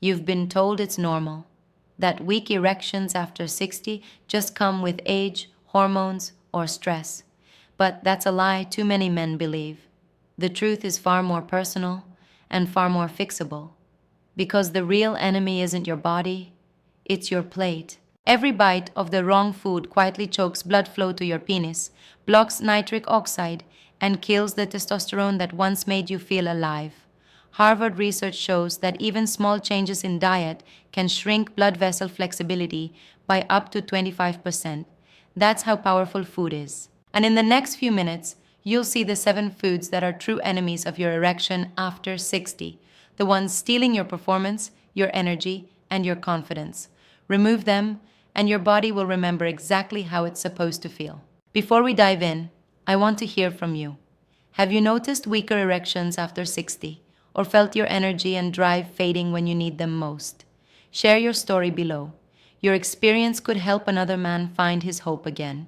You've been told it's normal, that weak erections after 60 just come with age, hormones, or stress. But that's a lie too many men believe. The truth is far more personal and far more fixable. Because the real enemy isn't your body, it's your plate. Every bite of the wrong food quietly chokes blood flow to your penis, blocks nitric oxide, and kills the testosterone that once made you feel alive. Harvard research shows that even small changes in diet can shrink blood vessel flexibility by up to 25%. That's how powerful food is. And in the next few minutes, you'll see the 7 foods that are true enemies of your erection after 60, the ones stealing your performance, your energy, and your confidence. Remove them, and your body will remember exactly how it's supposed to feel. Before we dive in, I want to hear from you. Have you noticed weaker erections after 60, or felt your energy and drive fading when you need them most? Share your story below. Your experience could help another man find his hope again.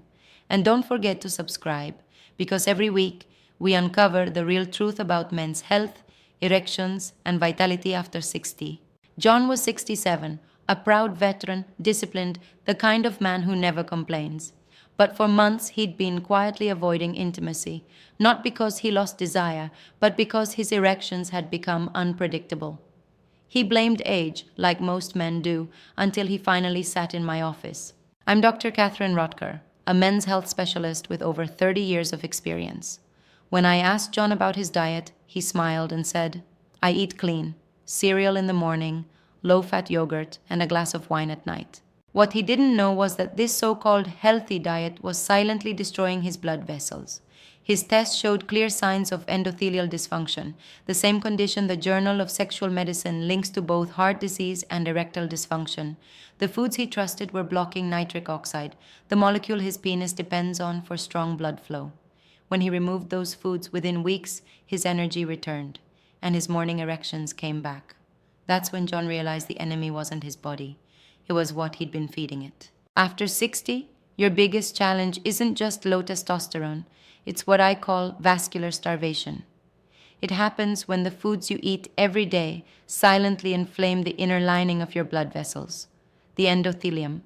And don't forget to subscribe, because every week we uncover the real truth about men's health, erections, and vitality after 60. John was 67, a proud veteran, disciplined, the kind of man who never complains. But for months he'd been quietly avoiding intimacy, not because he lost desire, but because his erections had become unpredictable. He blamed age, like most men do, until he finally sat in my office. I'm Dr. Katherine Rotker, a men's health specialist with over 30 years of experience. When I asked John about his diet, he smiled and said, "I eat clean, cereal in the morning, low-fat yogurt, and a glass of wine at night." What he didn't know was that this so-called healthy diet was silently destroying his blood vessels. His tests showed clear signs of endothelial dysfunction, the same condition the Journal of Sexual Medicine links to both heart disease and erectile dysfunction. The foods he trusted were blocking nitric oxide, the molecule his penis depends on for strong blood flow. When he removed those foods, within weeks, his energy returned, and his morning erections came back. That's when John realized the enemy wasn't his body. It was what he'd been feeding it. After 60, your biggest challenge isn't just low testosterone. It's what I call vascular starvation. It happens when the foods you eat every day silently inflame the inner lining of your blood vessels, the endothelium.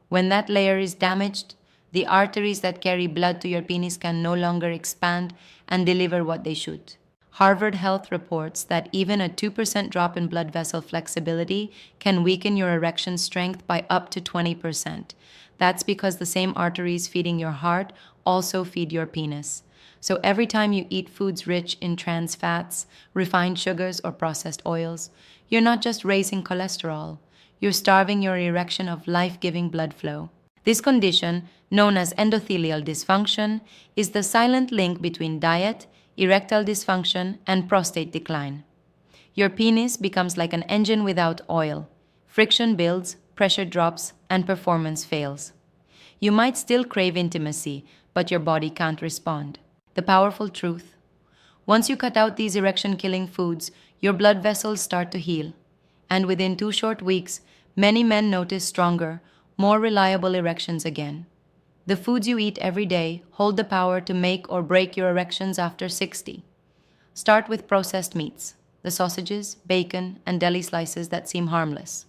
When that layer is damaged, the arteries that carry blood to your penis can no longer expand and deliver what they should. Harvard Health reports that even a 2% drop in blood vessel flexibility can weaken your erection strength by up to 20%. That's because the same arteries feeding your heart also feed your penis. So every time you eat foods rich in trans fats, refined sugars, or processed oils, you're not just raising cholesterol, you're starving your erection of life-giving blood flow. This condition, known as endothelial dysfunction, is the silent link between diet, erectile dysfunction, and prostate decline. Your penis becomes like an engine without oil. Friction builds, pressure drops, and performance fails. You might still crave intimacy, but your body can't respond. The powerful truth: once you cut out these erection-killing foods, your blood vessels start to heal. And within 2 short weeks, many men notice stronger, more reliable erections again. The foods you eat every day hold the power to make or break your erections after 60. Start with processed meats, the sausages, bacon, and deli slices that seem harmless.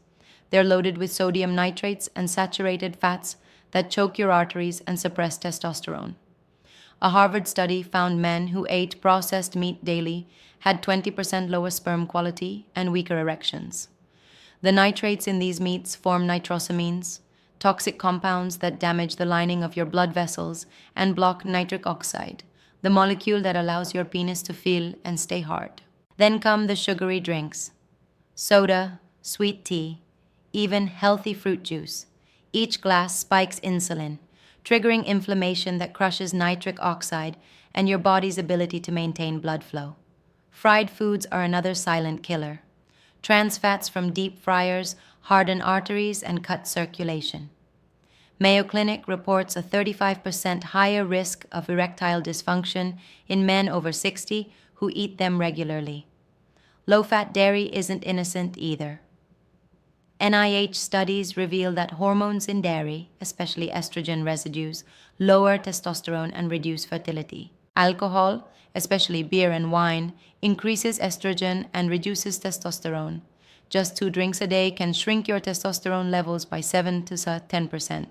They're loaded with sodium nitrates and saturated fats that choke your arteries and suppress testosterone. A Harvard study found men who ate processed meat daily had 20% lower sperm quality and weaker erections. The nitrates in these meats form nitrosamines, toxic compounds that damage the lining of your blood vessels and block nitric oxide, the molecule that allows your penis to feel and stay hard. Then come the sugary drinks: soda, sweet tea, even healthy fruit juice. Each glass spikes insulin, triggering inflammation that crushes nitric oxide and your body's ability to maintain blood flow. Fried foods are another silent killer. Trans fats from deep fryers harden arteries and cut circulation. Mayo Clinic reports a 35% higher risk of erectile dysfunction in men over 60 who eat them regularly. Low-fat dairy isn't innocent either. NIH studies reveal that hormones in dairy, especially estrogen residues, lower testosterone and reduce fertility. Alcohol, especially beer and wine, increases estrogen and reduces testosterone, Just 2 drinks a day can shrink your testosterone levels by 7 to 10%.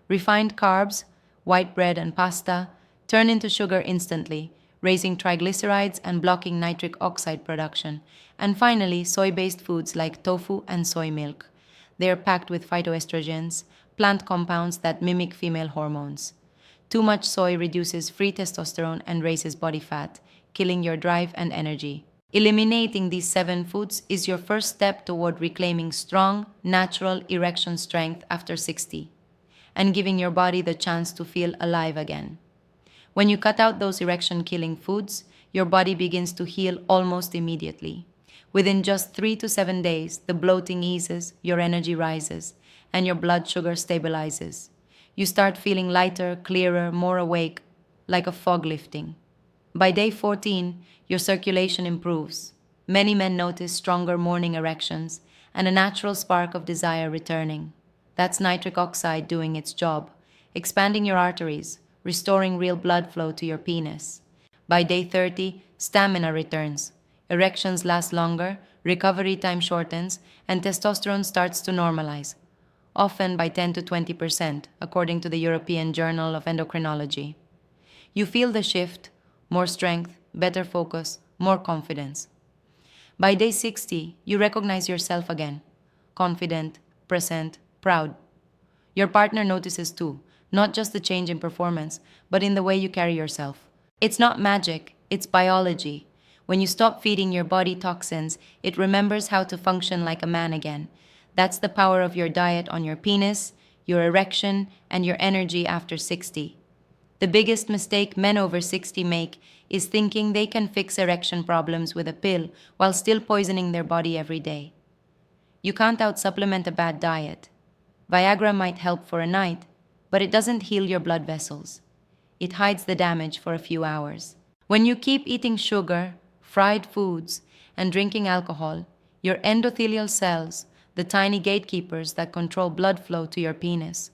Refined carbs, white bread and pasta, turn into sugar instantly, raising triglycerides and blocking nitric oxide production. And finally, soy-based foods like tofu and soy milk. They are packed with phytoestrogens, plant compounds that mimic female hormones. Too much soy reduces free testosterone and raises body fat, killing your drive and energy. Eliminating these 7 foods is your first step toward reclaiming strong, natural erection strength after 60 and giving your body the chance to feel alive again. When you cut out those erection-killing foods, your body begins to heal almost immediately. Within just 3 to 7 days, the bloating eases, your energy rises, and your blood sugar stabilizes. You start feeling lighter, clearer, more awake, like a fog lifting. By day 14, your circulation improves. Many men notice stronger morning erections and a natural spark of desire returning. That's nitric oxide doing its job, expanding your arteries, restoring real blood flow to your penis. By day 30, stamina returns. Erections last longer, recovery time shortens, and testosterone starts to normalize, often by 10 to 20%, according to the European Journal of Endocrinology. You feel the shift, more strength, better focus, more confidence. By day 60, you recognize yourself again, confident, present, proud. Your partner notices too, not just the change in performance, but in the way you carry yourself. It's not magic, it's biology. When you stop feeding your body toxins, it remembers how to function like a man again. That's the power of your diet on your penis, your erection, and your energy after 60. The biggest mistake men over 60 make is thinking they can fix erection problems with a pill while still poisoning their body every day. You can't out-supplement a bad diet. Viagra might help for a night, but it doesn't heal your blood vessels. It hides the damage for a few hours. When you keep eating sugar, fried foods, and drinking alcohol, your endothelial cells, the tiny gatekeepers that control blood flow to your penis,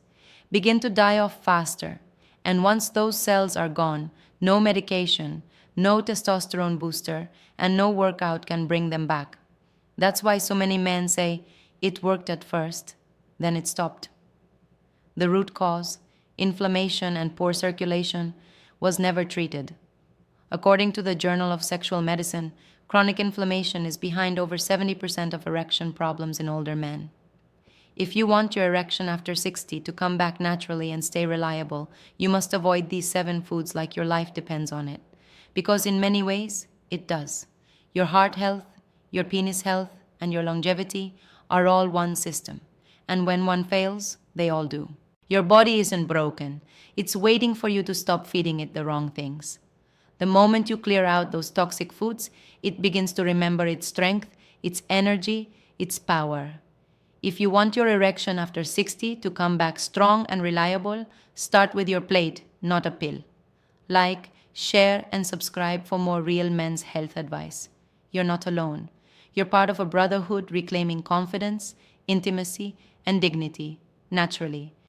begin to die off faster. And once those cells are gone, no medication, no testosterone booster, and no workout can bring them back. That's why so many men say, it worked at first, then it stopped. The root cause, inflammation and poor circulation, was never treated. According to the Journal of Sexual Medicine, chronic inflammation is behind over 70% of erection problems in older men. If you want your erection after 60 to come back naturally and stay reliable, you must avoid these 7 foods like your life depends on it. Because in many ways, it does. Your heart health, your penis health, and your longevity are all one system. And when one fails, they all do. Your body isn't broken. It's waiting for you to stop feeding it the wrong things. The moment you clear out those toxic foods, it begins to remember its strength, its energy, its power. If you want your erection after 60 to come back strong and reliable, start with your plate, not a pill. Like, share, and subscribe for more real men's health advice. You're not alone. You're part of a brotherhood reclaiming confidence, intimacy, and dignity, naturally.